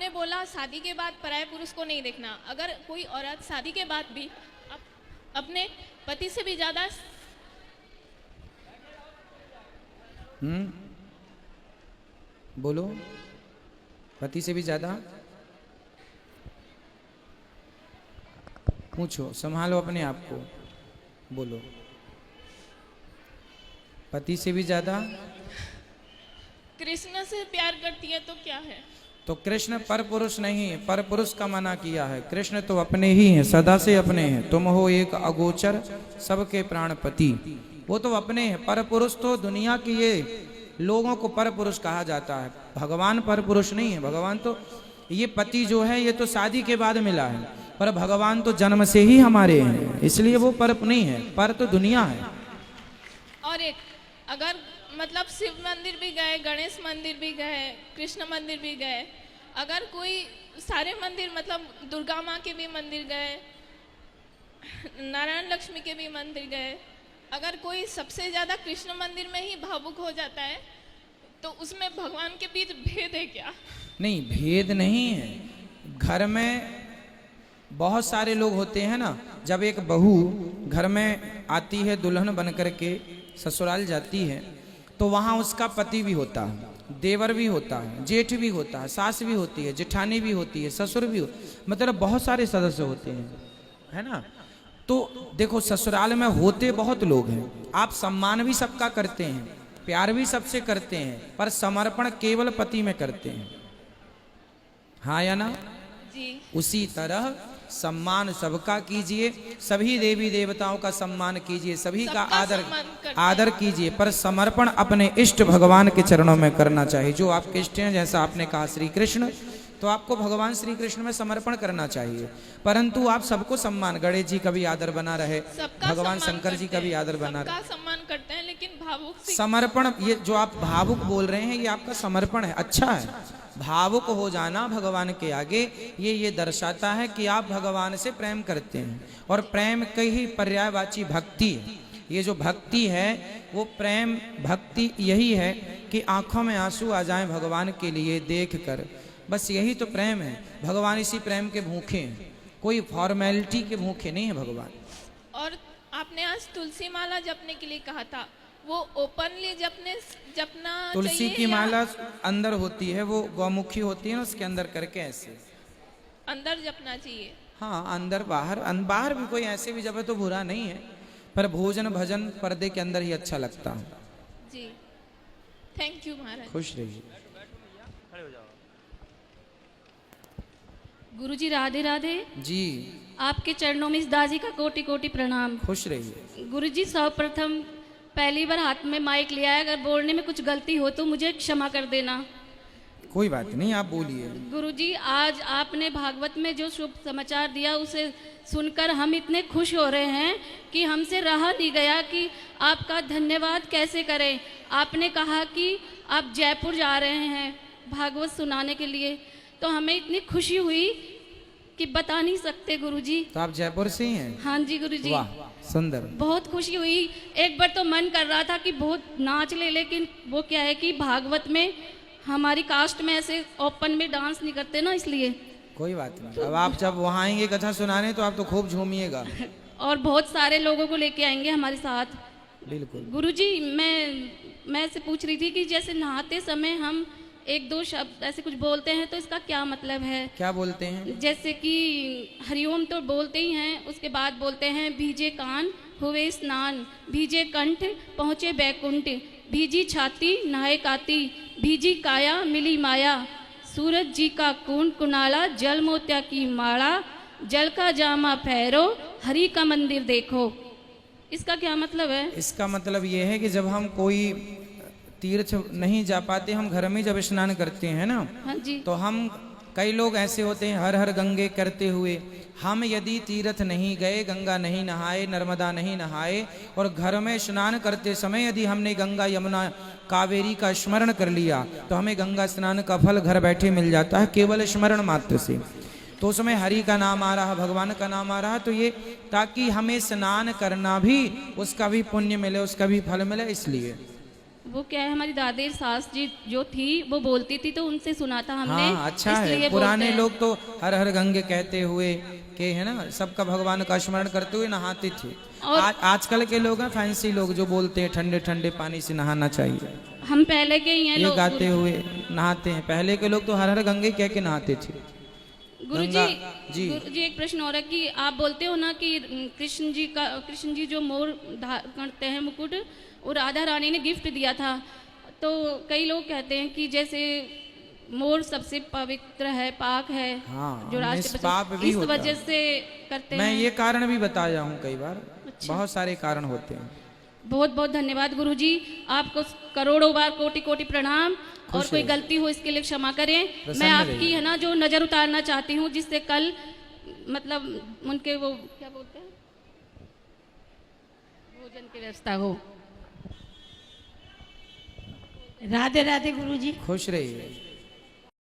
आपने बोला शादी के बाद पराये पुरुष को नहीं देखना। अगर कोई औरत शादी के बाद भी अपने पति से भी ज्यादा बोलो, पति से भी ज्यादा पूछो, संभालो अपने आप को, बोलो। पति से भी ज्यादा कृष्ण से प्यार करती है तो क्या है? तो कृष्ण पर पुरुष नहीं है, पर पुरुष का मना किया है। कृष्ण तो अपने ही हैं, सदा से अपने हैं। तुम हो एक अगोचर सबके प्राणपति, वो तो अपने हैं। पर पुरुष तो दुनिया की ये लोगों को पर पुरुष कहा जाता है, भगवान पर पुरुष नहीं है। भगवान तो ये पति जो है ये तो शादी के बाद मिला है, पर भगवान तो जन्म से ही हमारे हैं, इसलिए वो पर नहीं है। पर तो दुनिया है। और एक अगर मतलब शिव मंदिर भी गए, गणेश मंदिर भी गए, कृष्ण मंदिर भी गए, अगर कोई सारे मंदिर मतलब दुर्गा माँ के भी मंदिर गए, नारायण लक्ष्मी के भी मंदिर गए, अगर कोई सबसे ज्यादा कृष्ण मंदिर में ही भावुक हो जाता है तो उसमें भगवान के बीच भेद है क्या? नहीं, भेद नहीं है। घर में बहुत सारे लोग होते हैं ना, जब एक बहू घर में आती है दुल्हन बन करके ससुराल जाती है तो वहाँ उसका पति भी होता है, देवर भी होता है, जेठ भी होता है, सास भी होती है, जेठानी भी होती है, ससुर भी मतलब बहुत सारे सदस्य होते हैं, है ना। तो देखो ससुराल में होते बहुत लोग हैं, आप सम्मान भी सबका करते हैं, प्यार भी सबसे करते हैं, पर समर्पण केवल पति में करते हैं, हाँ या ना जी। उसी तरह सम्मान सबका कीजिए, सभी देवी देवताओं का सम्मान कीजिए, सभी का आदर कीजिए, पर समर्पण अपने इष्ट भगवान के चरणों में करना चाहिए। जो आपके इष्ट हैं, जैसा आपने कहा श्री कृष्ण, तो आपको भगवान श्री कृष्ण में समर्पण करना चाहिए। परंतु आप सबको सम्मान, गणेश जी का भी आदर बना रहे, भगवान शंकर जी का भी आदर बना रहे, सम्मान करते हैं, लेकिन भावुक समर्पण, ये जो आप भावुक बोल रहे हैं ये आपका समर्पण है, अच्छा है। भावुक हो जाना भगवान के आगे ये दर्शाता है कि आप भगवान से प्रेम करते हैं, और प्रेम की ही पर्यायवाची भक्ति है। ये जो भक्ति है वो प्रेम भक्ति यही है कि आंखों में आंसू आ जाएं भगवान के लिए देख कर, बस यही तो प्रेम है। भगवान इसी प्रेम के भूखे हैं, कोई फॉर्मेलिटी के भूखे नहीं है भगवान। और आपने आज तुलसी माला जपने के लिए कहा था, वो ओपनली जपना तुलसी की माला अंदर होती है, वो गौमुखी होती है ना, उसके अंदर करके ऐसे अंदर जपना चाहिए। हाँ, अंदर बाहर, बाहर भी कोई ऐसे भी जपे तो बुरा नहीं है, पर भोजन भजन पर्दे के अंदर ही अच्छा लगता है जी। थैंक यू महाराज। खुश रहिए। गुरुजी राधे राधे जी। आपके चरणों में इस दाजी का कोटि कोटि प्रणाम। खुश रहिए। गुरुजी सर्वप्रथम पहली बार हाथ में माइक लिया है, अगर बोलने में कुछ गलती हो तो मुझे क्षमा कर देना। कोई बात नहीं, आप बोलिए। गुरुजी आज आपने भागवत में जो शुभ समाचार दिया उसे सुनकर हम इतने खुश हो रहे हैं कि हमसे रहा नहीं गया कि आपका धन्यवाद कैसे करें। आपने कहा कि आप जयपुर जा रहे हैं भागवत सुनाने के लिए, तो हमें इतनी खुशी हुई कि बता नहीं सकते गुरुजी। तो आप जयपुर से ही हैं? हाँ जी गुरुजी। वाह, सुंदर। बहुत खुशी हुई। एक बार तो मन कर रहा था कि बहुत नाच ले, लेकिन वो क्या है कि भागवत में हमारी कास्ट में ऐसे ओपन में डांस नहीं करते ना, इसलिए। कोई बात नहीं, अब आप जब वहाँ आएंगे कथा सुनाने तो आप तो खूब झूमिएगा। और बहुत सारे लोगों को लेके आएंगे हमारे साथ। बिल्कुल। गुरुजी मैं से पूछ रही थी कि जैसे नहाते समय हम एक दो शब्द ऐसे कुछ बोलते हैं तो इसका क्या मतलब है? क्या बोलते हैं? जैसे कि हरिओम तो बोलते ही हैं, उसके बाद बोलते हैं भीजे कान हुए स्नान, भीजे कंठ पहुँचे बैकुंठ, भीजी छाती नहाए काती, भीजी काया मिली माया, सूरज जी का कुंड कुनाला, जल मोत्या की माला, जल का जामा पहरो, हरि का मंदिर देखो। इसका क्या मतलब है? इसका मतलब ये है कि जब हम कोई तीर्थ नहीं जा पाते, हम घर में जब स्नान करते हैं ना, हाँ जी। तो हम कई लोग ऐसे होते हैं हर हर गंगे करते हुए, हम यदि तीर्थ नहीं गए, गंगा नहीं नहाए, नर्मदा नहीं नहाए, और घर में स्नान करते समय यदि हमने गंगा यमुना कावेरी का स्मरण कर लिया तो हमें गंगा स्नान का फल घर बैठे मिल जाता है केवल स्मरण मात्र से। तो उसमें हरि का नाम आ रहा, भगवान का नाम आ रहा, तो ये ताकि हमें स्नान करना भी उसका भी पुण्य मिले, उसका भी फल मिले, इसलिए। वो क्या है, हमारी दादी सास जी जो थी वो बोलती थी, तो उनसे सुना था हमने। हाँ अच्छा इसलिए है, बोलते पुराने हैं। लोग तो हर हर गंगे कहते हुए के है ना, सबका भगवान का स्मरण करते हुए नहाते थे। और आजकल के लोग हैं फैंसी लोग जो बोलते हैं ठंडे ठंडे पानी से नहाना चाहिए, हम पहले के ही हैं ये लोग। गाते हुए नहाते हैं। पहले के लोग तो हर हर गंगे कह के नहाते थे। गुरु गंगा जी। गुरु जी एक प्रश्न और है कि आप बोलते हो ना कि कृष्ण जी जो मोर करते हैं मुकुट, वो राधा रानी ने गिफ्ट दिया था। तो कई लोग कहते हैं कि जैसे मोर सबसे पवित्र है, पाक है, हाँ, जो निष्पाप राष्ट्र भी इस होता है। वजह से करते मैं हैं। ये कारण भी बताया हूँ कई बार, अच्छा। बहुत सारे कारण होते हैं। बहुत बहुत धन्यवाद गुरु जी, आपको करोड़ों बार कोटि कोटि प्रणाम। और खुश कोई रहिए। गलती हो इसके लिए क्षमा करें। प्रसन्न मैं आपकी रहिए। है ना जो नज़र उतारना चाहती हूँ, जिससे कल मतलब उनके वो क्या बोलते हैं, भोजन की व्यवस्था हो। राधे राधे गुरुजी। खुश रहिए।